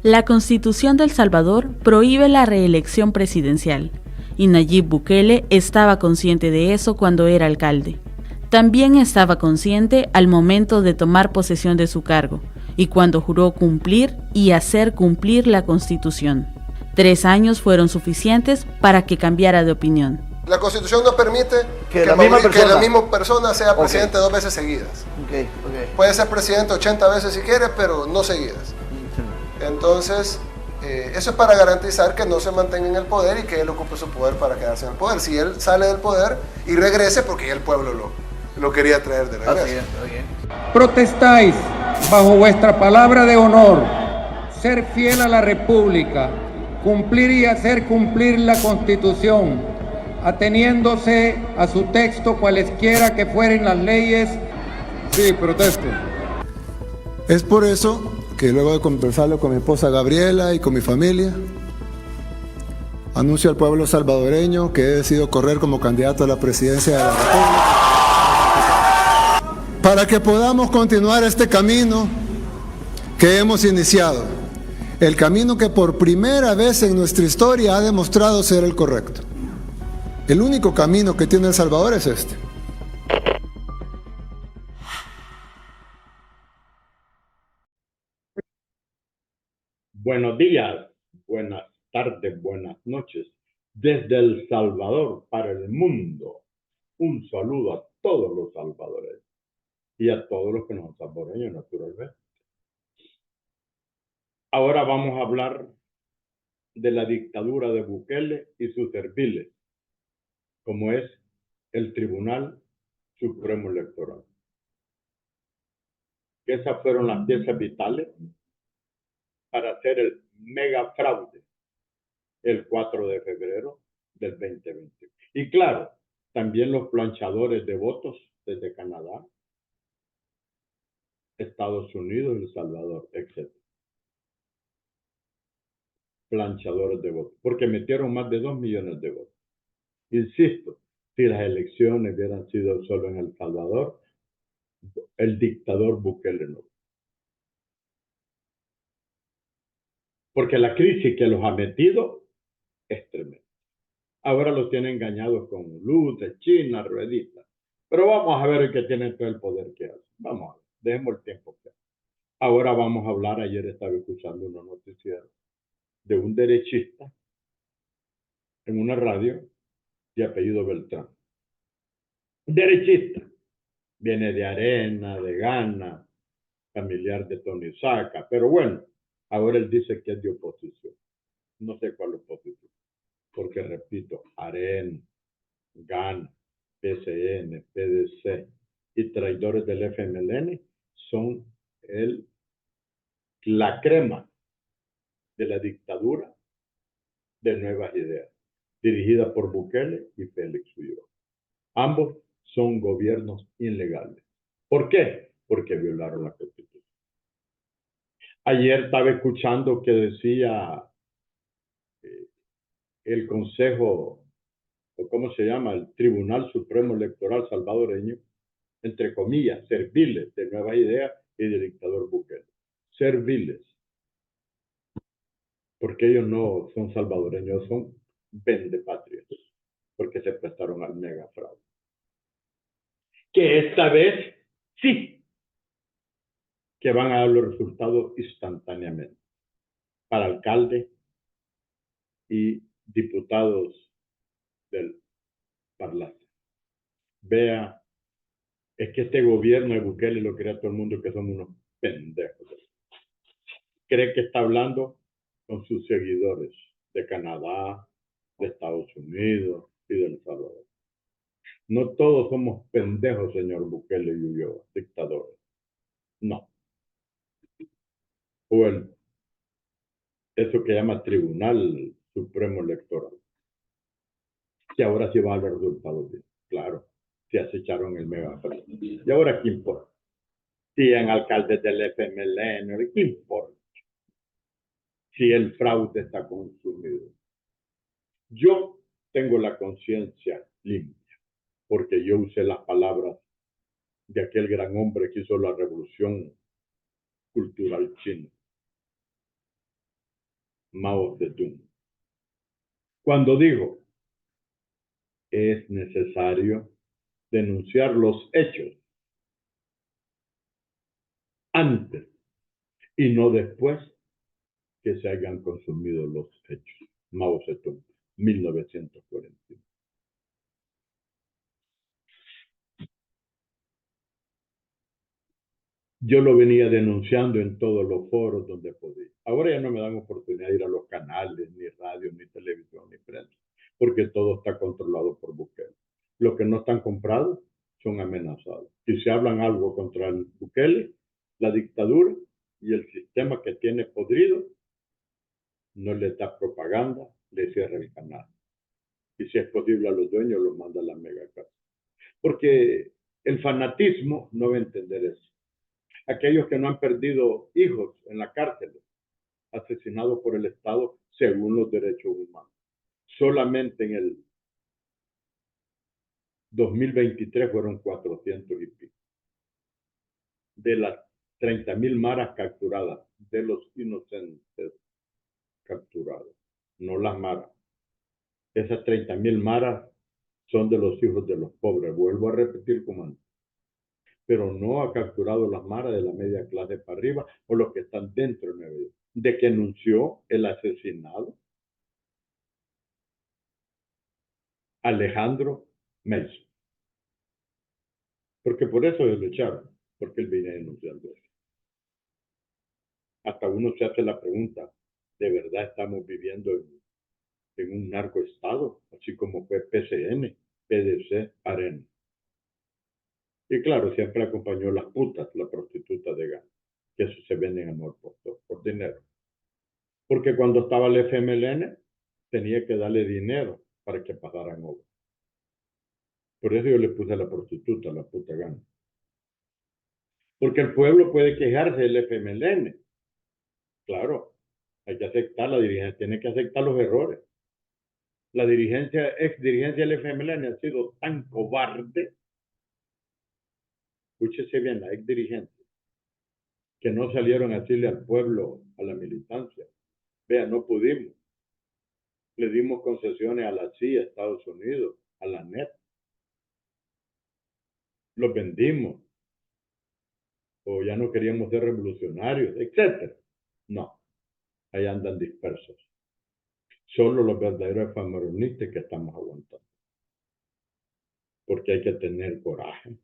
La Constitución de El Salvador prohíbe la reelección presidencial, y Nayib Bukele estaba consciente de eso cuando era alcalde. También estaba consciente al momento de tomar posesión de su cargo, y cuando juró cumplir y hacer cumplir la Constitución. 3 años fueron suficientes para que cambiara de opinión. La Constitución no permite que la misma persona sea presidente 2 veces seguidas. Puede ser presidente 80 veces si quiere, pero no seguidas. Entonces, eso es para garantizar que no se mantenga en el poder y que él ocupe su poder para quedarse en el poder. Si él sale del poder y regrese, porque ya el pueblo lo quería traer de regreso. Protestáis bajo vuestra palabra de honor ser fiel a la República, cumplir y hacer cumplir la Constitución, ateniéndose a su texto cualesquiera que fueren las leyes. Sí, protesto. Es por eso que luego de conversarlo con mi esposa Gabriela y con mi familia, anuncio al pueblo salvadoreño que he decidido correr como candidato a la presidencia de la República para que podamos continuar este camino que hemos iniciado, el camino que por primera vez en nuestra historia ha demostrado ser el correcto. El único camino que tiene El Salvador es este. Buenos días, buenas tardes, buenas noches. Desde El Salvador para el mundo, un saludo a todos los salvadoreños y a todos los que no son salvadoreños, naturalmente. Ahora vamos a hablar de la dictadura de Bukele y sus serviles, como es el Tribunal Supremo Electoral. Esas fueron las piezas vitales para hacer el mega fraude el 4 de febrero del 2020. Y claro, también los planchadores de votos desde Canadá, Estados Unidos, El Salvador, etc. Planchadores de votos, porque metieron más de 2 millones de votos. Insisto, si las elecciones hubieran sido solo en El Salvador, el dictador Bukele no. Porque la crisis que los ha metido es tremenda. Ahora los tienen engañados con luces, China, rueditas. Pero vamos a ver el que tiene todo el poder que hace. Vamos a ver, dejemos el tiempo que hace. Ahora vamos a hablar, ayer estaba escuchando una noticiero de un derechista en una radio de apellido Beltrán. Derechista. Viene de Arena, de Ghana, familiar de Tony Saca. Pero bueno, ahora él dice que es de oposición. No sé cuál oposición. Porque repito, Arena, Ghana, PCN, PDC y traidores del FMLN son la crema de la dictadura de Nuevas Ideas, dirigida por Bukele y Félix Ulloa. Ambos son gobiernos ilegales. ¿Por qué? Porque violaron la Constitución. Ayer estaba escuchando que decía el Consejo, o ¿cómo se llama? El Tribunal Supremo Electoral salvadoreño, entre comillas, serviles de Nueva Idea y del dictador Bukele. Serviles. Porque ellos no son salvadoreños, son vendepatrias, porque se prestaron al mega fraude. Que esta vez sí que van a dar los resultados instantáneamente para alcalde y diputados del Parlacen. Vea, es que este gobierno de Bukele lo crea todo el mundo que son unos pendejos. Cree que está hablando con sus seguidores de Canadá, de Estados Unidos y de El Salvador. No todos somos pendejos, señor Bukele y Ulloa, dictadores. No. O eso que llama Tribunal Supremo Electoral. Que ahora sí va a haber resultados bien. Claro, se acecharon el mega fraude. ¿Y ahora qué importa? Si en alcaldes del FMLN, ¿qué importa? Si el fraude está consumido. Yo tengo la conciencia limpia, porque yo usé las palabras de aquel gran hombre que hizo la revolución cultural china. Mao Zedong, cuando dijo, es necesario denunciar los hechos antes y no después que se hayan consumido los hechos. Mao Zedong, 1941. Yo lo venía denunciando en todos los foros donde podía. Ahora ya no me dan oportunidad de ir a los canales, ni radio, ni televisión, ni prensa, porque todo está controlado por Bukele. Los que no están comprados son amenazados. Y si hablan algo contra el Bukele, la dictadura y el sistema que tiene podrido, no le da propaganda, le cierra el canal. Y si es posible a los dueños, los manda a la mega casa. Porque el fanatismo no va a entender eso. Aquellos que no han perdido hijos en la cárcel, asesinados por el Estado según los derechos humanos. Solamente en el 2023 fueron 400 y pico. De las 30,000 maras capturadas, de los inocentes capturados, no las maras. Esas 30,000 maras son de los hijos de los pobres. Vuelvo a repetir, comandante. Pero no ha capturado las maras de la media clase para arriba o los que están dentro de Nueva York. De que anunció el asesinado Alejandro Mason. Porque por eso lo echaron, porque él venía denunciando eso. Hasta uno se hace la pregunta, ¿de verdad estamos viviendo en un narcoestado? Así como fue PCN, PDC, Arena. Y claro, siempre acompañó las putas, la prostituta de Ghana, que eso se venden amor por dinero. Porque cuando estaba el FMLN, tenía que darle dinero para que pasaran obras. Por eso yo le puse a la prostituta, la puta Ghana. Porque el pueblo puede quejarse del FMLN. Claro, hay que aceptar, la dirigencia tiene que aceptar los errores. La dirigencia, ex dirigencia del FMLN ha sido tan cobarde, escúchese bien, la ex dirigencia, que no salieron a decirle al pueblo, a la militancia, vea, no pudimos. Le dimos concesiones a la CIA, a Estados Unidos, a la NET. Los vendimos. O ya no queríamos ser revolucionarios, etc. No, ahí andan dispersos. Solo los verdaderos famaronistas que estamos aguantando. Porque hay que tener coraje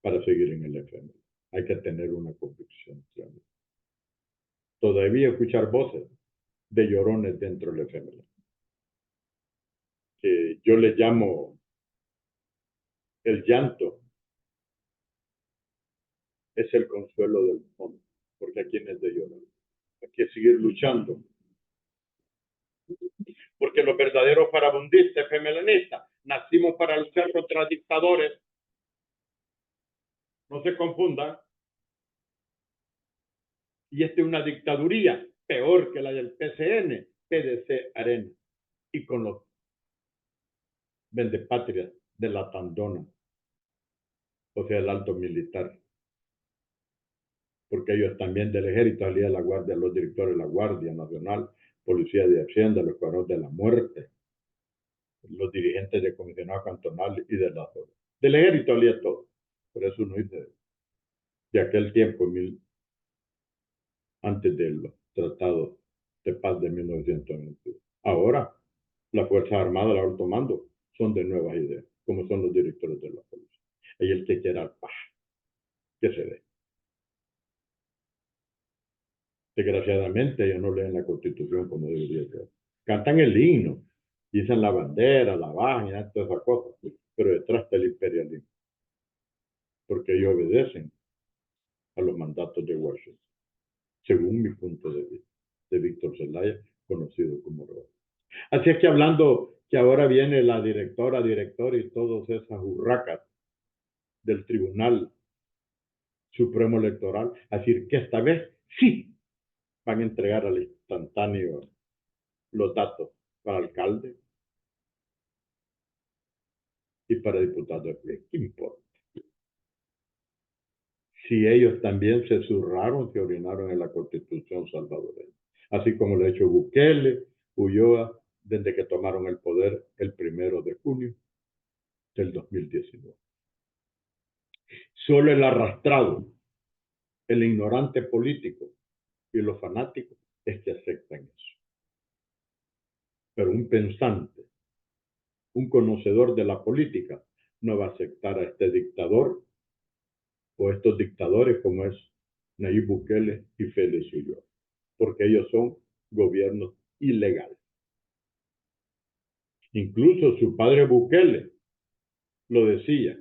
para seguir en el FMLN. Hay que tener una convicción. Todavía escuchar voces de llorones dentro del FMLN. Que yo le llamo el llanto. Es el consuelo del fondo. Porque aquí no es de llorar. Hay que seguir luchando. Porque los verdaderos farabundistas, FMLNistas, nacimos para luchar contra dictadores. No se confundan. Y esta es una dictaduría peor que la del PCN, PDC, Arena. Y con los vendepatrias de la Tandona, o sea, el alto militar. Porque ellos también del ejército, salía de la guardia, los directores de la Guardia Nacional, Policía de Hacienda, los Escuadrón de la Muerte, los dirigentes de comisionados cantonales y de la zona. Del ejército salía todo. Por eso uno dice, de aquel tiempo, antes de los tratados de paz de 1992. Ahora, las Fuerzas Armadas, el alto mando, son de nuevas ideas, como son los directores de la policía. Y el que quiera paz, que se dé. Desgraciadamente, ellos no leen la Constitución como debería ser. Cantan el himno, dicen la bandera, la bajan y todas esas cosas, pero detrás está el imperialismo. Porque ellos obedecen a los mandatos de Washington, según mi punto de vista, de Víctor Zelaya, conocido como Roberto. Así es que hablando que ahora viene la director y todas esas hurracas del Tribunal Supremo Electoral, a decir que esta vez sí van a entregar al instantáneo los datos para alcalde y para diputado de pleno. ¿Qué importa? Si ellos también se zurraron, se orinaron en la Constitución salvadoreña. así como lo ha hecho Bukele, Ulloa, desde que tomaron el poder el 1 de junio del 2019. Solo el arrastrado, el ignorante político y los fanáticos es que aceptan eso. Pero un pensante, un conocedor de la política, no va a aceptar a este dictador o estos dictadores como es Nayib Bukele y Félix Ulloa, porque ellos son gobiernos ilegales. Incluso su padre Bukele lo decía,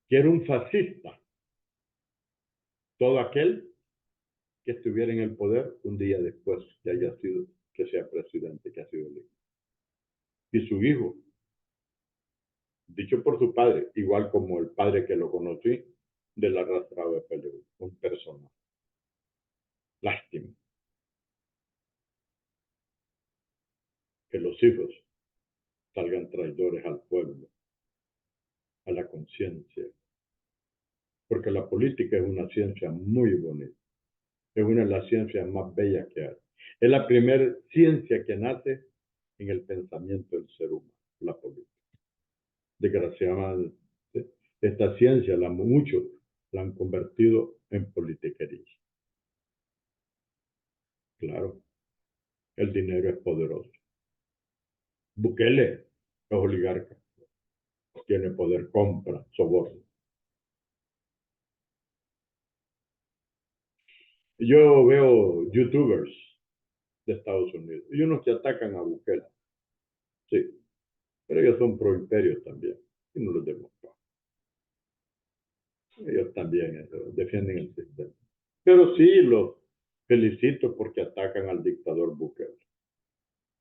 que era un fascista todo aquel que estuviera en el poder un día después que haya sido, que sea presidente, que ha sido elegido. Y su hijo, dicho por su padre, igual como el padre que lo conocí, del arrastrado de PLU, un personaje. Lástima que los hijos salgan traidores al pueblo, a la conciencia, porque la política es una ciencia muy bonita, es una de las ciencias más bellas que hay. Es la primera ciencia que nace en el pensamiento del ser humano, la política. Desgraciadamente, esta ciencia, muchos la han convertido en politiquería. Claro, el dinero es poderoso. Bukele es oligarca, tiene poder, compra, soborno. Yo veo youtubers de Estados Unidos y unos que atacan a Bukele. Sí, pero ellos son pro imperios también y no los demostran. Ellos también defienden el sistema. Pero sí los felicito porque atacan al dictador Bukele.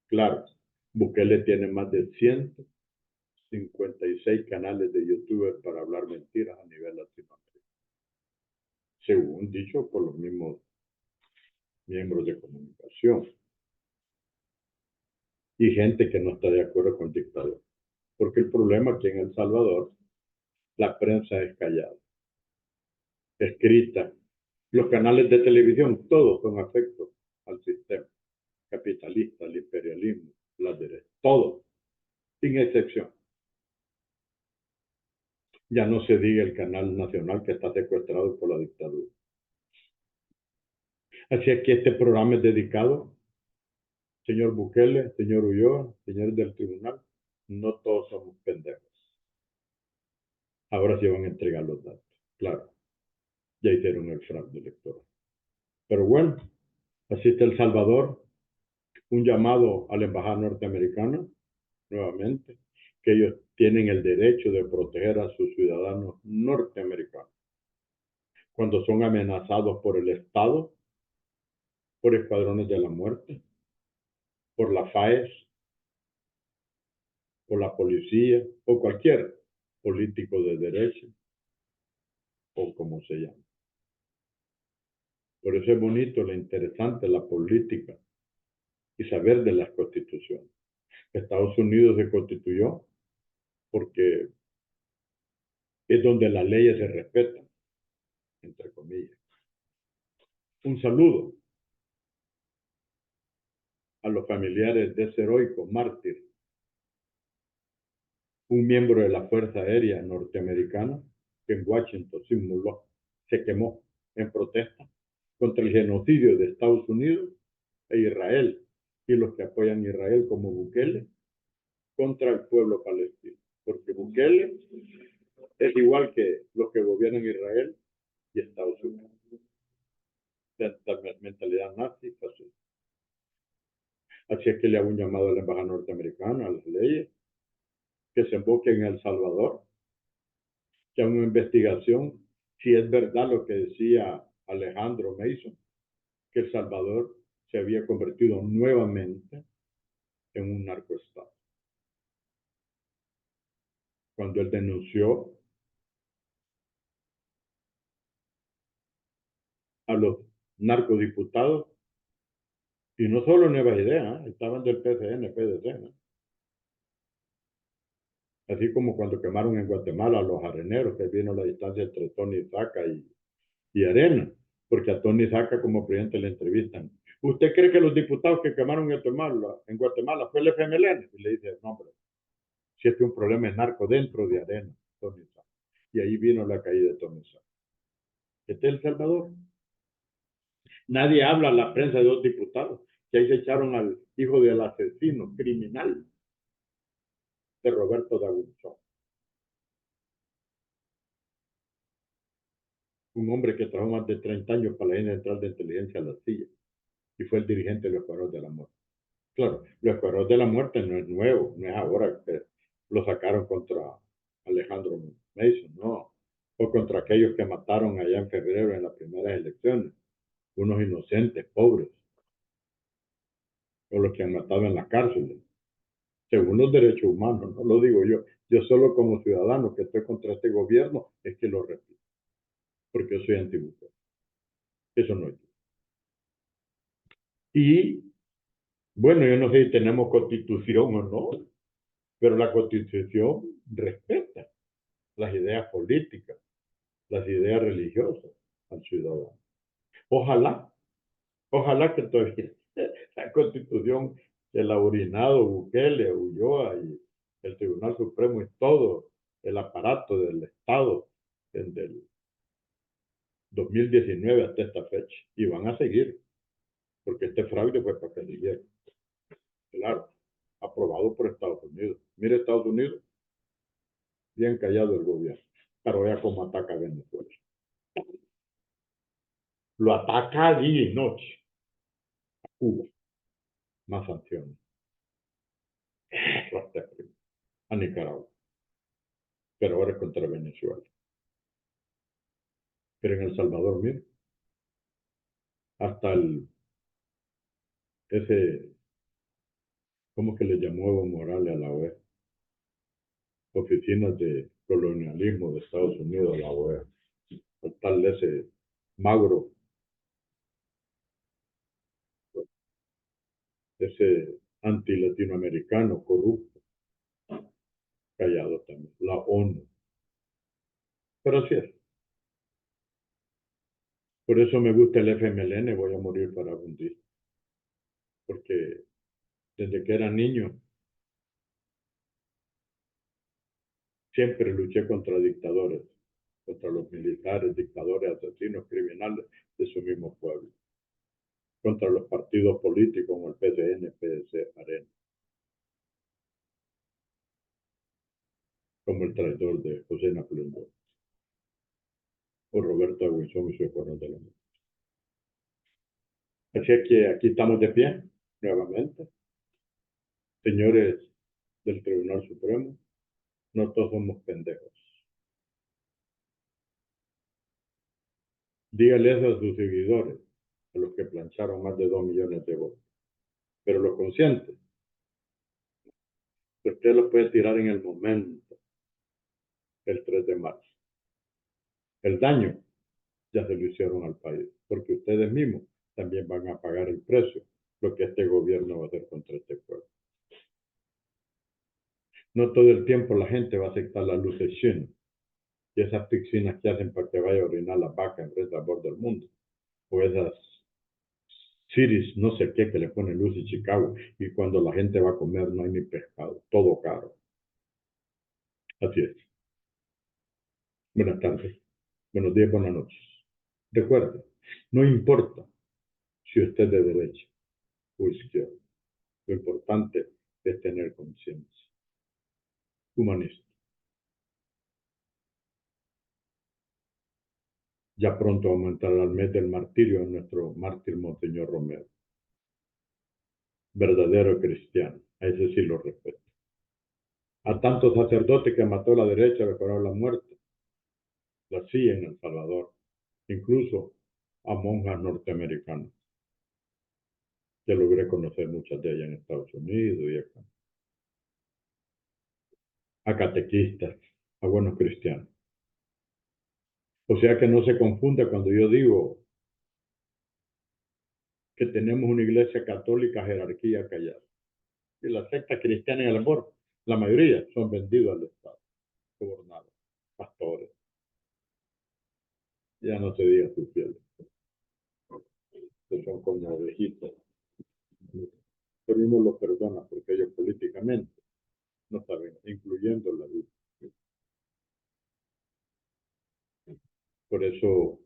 Claro, Bukele tiene más de 156 canales de YouTube para hablar mentiras a nivel latinoamericano, según dicho por los mismos miembros de comunicación y gente que no está de acuerdo con el dictador. Porque el problema aquí en El Salvador, la prensa es callada, escrita, los canales de televisión, todos son afectos al sistema capitalista, al imperialismo, la derecha, todos, sin excepción. Ya no se diga el canal nacional que está secuestrado por la dictadura. Así es que este programa es dedicado, señor Bukele, señor Ulloa, señores del tribunal, no todos somos pendejos. Ahora sí van a entregar los datos, claro, ya hicieron el fraude electoral. Pero bueno, así está El Salvador, un llamado a la embajada norteamericana, nuevamente, que ellos tienen el derecho de proteger a sus ciudadanos norteamericanos cuando son amenazados por el Estado, por escuadrones de la muerte, por la FAES, por la policía o cualquier político de derecha o como se llama. Por eso es bonito, lo interesante, la política y saber de las constituciones. Estados Unidos se constituyó porque es donde las leyes se respetan, entre comillas. Un saludo a los familiares de ese heroico mártir, un miembro de la Fuerza Aérea Norteamericana que en Washington se quemó en protesta contra el genocidio de Estados Unidos e Israel y los que apoyan a Israel como Bukele contra el pueblo palestino. Porque Bukele es igual que los que gobiernan Israel y Estados Unidos. Mentalidad nazi, así. Así es que le hago un llamado a la embajada norteamericana, a las leyes, que se enfoquen en El Salvador, que hagan una investigación si es verdad lo que decía Alejandro Mason, que El Salvador se había convertido nuevamente en un narcoestado. Cuando él denunció a los narcodiputados, y no solo Nueva Idea, estaban del PCN, PDC, ¿no? Así como cuando quemaron en Guatemala a los areneros, que vino la distancia entre Tony Saca y Arena, porque a Tony Saca como presidente le entrevistan. ¿Usted cree que los diputados que quemaron en Guatemala fue el FMLN? Y le dice, no, hombre, si este es un problema de narco dentro de Arena, Tony Saca. Y ahí vino la caída de Tony Saca. Este es El Salvador. Nadie habla a la prensa de 2 diputados, que ahí se echaron al hijo del asesino criminal de Roberto Dagunchón. Un hombre que trabajó más de 30 años para la Agencia Central de Inteligencia a la CIA y fue el dirigente de los Escuadrones de la Muerte. Claro, los Escuadrones de la Muerte no es nuevo, no es ahora que lo sacaron contra Alejandro Mason, no, o contra aquellos que mataron allá en febrero en las primeras elecciones, unos inocentes, pobres, o los que han matado en las cárceles, según los derechos humanos, no lo digo yo solo como ciudadano que estoy contra este gobierno es que lo repito, porque yo soy antimujer, eso no es. Y bueno, yo no sé si tenemos constitución o no, pero la constitución respeta las ideas políticas, las ideas religiosas al ciudadano. Ojalá que todavía la constitución que el Laurinado, Bukele, Ulloa y el Tribunal Supremo y todo el aparato del Estado desde el 2019 hasta esta fecha, y van a seguir, porque este fraude fue para que siguiera. Claro, aprobado por Estados Unidos. Mire Estados Unidos, bien callado el gobierno, pero vea cómo ataca a Venezuela. Lo ataca día y noche. A Cuba, más sanciones. A Nicaragua, pero ahora es contra Venezuela. Pero en El Salvador, mire, hasta ¿cómo que le llamó Evo Morales a la OEA? Oficinas de colonialismo de Estados Unidos a la OEA. El tal ese Magro, ese anti-latinoamericano corrupto, callado también, la ONU. Pero así es. Por eso me gusta el FMLN, voy a morir para hundir. Porque desde que era niño siempre luché contra dictadores, contra los militares, dictadores, asesinos, criminales de su mismo pueblo, contra los partidos políticos como el PCN, PSC, Arena, como el traidor de José Napoleón Bonaparte, o Roberto Aguizón y su Escuadrón de la Muerte. Así es que aquí estamos de pie, nuevamente. Señores del Tribunal Supremo, no todos somos pendejos. Dígales a sus seguidores, a los que plancharon más de 2 millones de votos. Pero los conscientes, usted los puede tirar en el momento, el 3 de marzo. El daño ya se lo hicieron al país, porque ustedes mismos también van a pagar el precio, lo que este gobierno va a hacer contra este pueblo. No todo el tiempo la gente va a aceptar las luces chinas y esas piscinas que hacen para que vaya a orinar la vaca en vez de borde del mundo, o esas cities, no sé qué, que le ponen luz en Chicago, y cuando la gente va a comer no hay ni pescado, todo caro. Así es. Buenas tardes, buenos días, buenas noches. Recuerde, no importa si usted es de derecha o izquierda, lo importante es tener conciencia. Humanista. Ya pronto vamos a entrar al mes del martirio de nuestro mártir Monseñor Romero. Verdadero cristiano, a ese sí lo respeto. A tantos sacerdotes que mató la derecha, decoraron la muerte, la CIA en El Salvador, incluso a monjas norteamericanas, que logré conocer muchas de ellas en Estados Unidos y acá. A catequistas, a buenos cristianos. O sea que no se confunda cuando yo digo que tenemos una iglesia católica jerarquía callada. Y las sectas cristianas en el amor, la mayoría son vendidos al Estado, sobornados, pastores. Ya no se diga sus fieles. que son como ovejitas. Pero uno lo perdona porque ellos políticamente no saben, incluyendo la vida. Por eso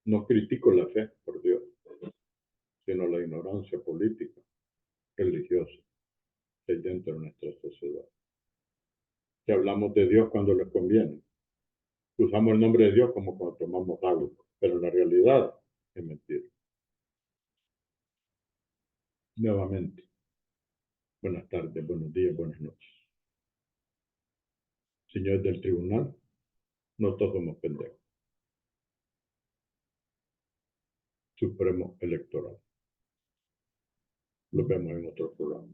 no critico la fe, por Dios, sino la ignorancia política, religiosa, que hay dentro de nuestra sociedad. Que hablamos de Dios cuando les conviene. Usamos el nombre de Dios como cuando tomamos agua, pero en la realidad es mentira. Nuevamente, buenas tardes, buenos días, buenas noches. Señores del tribunal, no todos somos pendejos. Supremo Electoral. Lo vemos en otro programa.